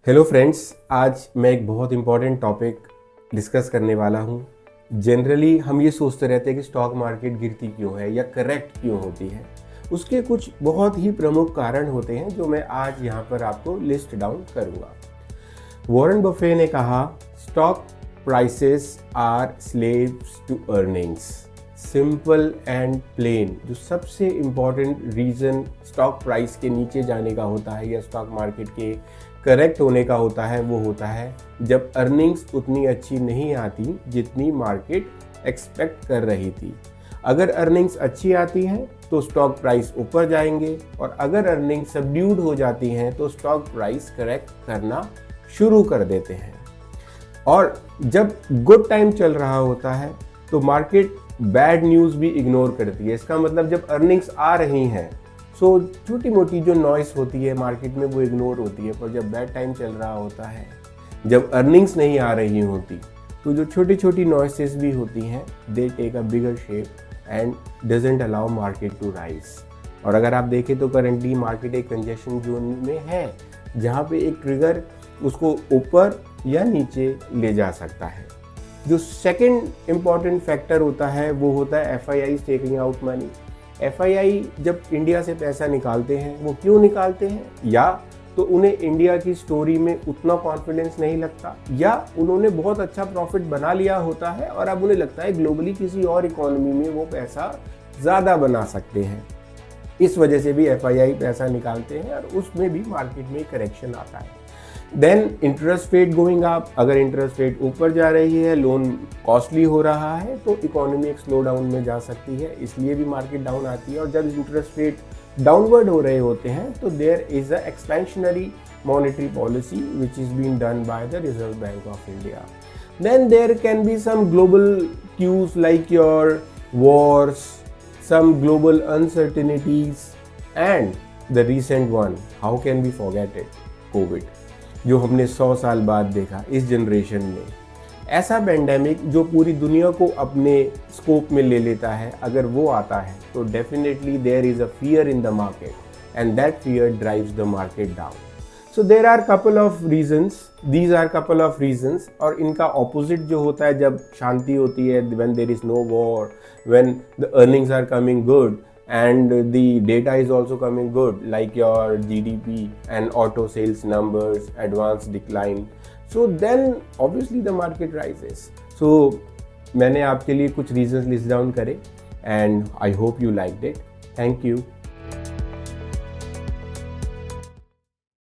Hello friends, आज मैं एक बहुत इंपॉर्टेंट टॉपिक डिस्कस करने वाला हूँ। जनरली हम ये सोचते रहते हैं कि स्टॉक मार्केट गिरती क्यों है या करेक्ट क्यों होती है। उसके कुछ बहुत ही प्रमुख कारण होते हैं जो मैं आज यहाँ पर आपको लिस्ट डाउन करूँगा। वॉरेन बफे ने कहा, stock prices are slaves to earnings. Simple and plain जो सबसे इम्पॉर्टेंट रीज़न स्टॉक प्राइस के नीचे जाने का होता है या स्टॉक मार्केट के करेक्ट होने का होता है, वो होता है जब अर्निंग्स उतनी अच्छी नहीं आती जितनी मार्केट एक्सपेक्ट कर रही थी। अगर अर्निंग्स अच्छी आती हैं तो स्टॉक प्राइस ऊपर जाएंगे और अगर अर्निंग्स सबड्यूड हो जाती हैं तो स्टॉक प्राइस करेक्ट करना शुरू कर देते हैं। और जब गुड टाइम चल रहा होता है तो मार्केट बैड न्यूज़ भी इग्नोर करती है। इसका मतलब जब अर्निंग्स आ रही हैं सो छोटी मोटी जो नॉइस होती है मार्केट में वो इग्नोर होती है, पर जब बैड टाइम चल रहा होता है, जब अर्निंग्स नहीं आ रही होती, तो जो छोटी छोटी नॉइसेस भी होती हैं they take a bigger shape and doesn't allow market to rise. और अगर आप देखें तो करंटली मार्केट एक कंजेशन जोन में है जहाँ पे एक ट्रिगर उसको ऊपर या नीचे ले जा सकता है। जो सेकेंड इम्पॉर्टेंट फैक्टर होता है वो होता है FII taking out money. FII जब इंडिया से पैसा निकालते हैं वो क्यों निकालते हैं? या तो उन्हें इंडिया की स्टोरी में उतना कॉन्फिडेंस नहीं लगता, या उन्होंने बहुत अच्छा प्रॉफिट बना लिया होता है और अब उन्हें लगता है ग्लोबली किसी और इकोनॉमी में वो पैसा ज़्यादा बना सकते हैं। इस वजह से भी FII पैसा निकालते हैं और उसमें भी मार्केट में करेक्शन आता है। Then interest rate going up. अगर इंटरेस्ट रेट ऊपर जा रही है, लोन कॉस्टली हो रहा है, तो इकोनॉमी एक स्लो डाउन में जा सकती है, इसलिए भी मार्केट डाउन आती है। और जब इंटरेस्ट रेट डाउनवर्ड हो रहे होते हैं तो there is a expansionary monetary policy which is been done by the Reserve Bank of India. Then there can be some global cues like your wars, some global uncertainties, and the recent one, how can we forget it, COVID, जो हमने 100 साल बाद देखा इस generation में। ऐसा pandemic जो पूरी दुनिया को अपने स्कोप में ले लेता है, अगर वो आता है तो definitely there is a fear in the market and that fear drives the market down. So there are couple of reasons, these are couple of reasons. और इनका ऑपोजिट जो होता है जब शांति होती है, when there is no war, when the earnings are coming good and the data is also coming good, like your GDP and auto sales numbers, advance decline, so then obviously the market rises. So मैंने आपके लिए कुछ reasons list down करे and I hope you liked it. Thank you.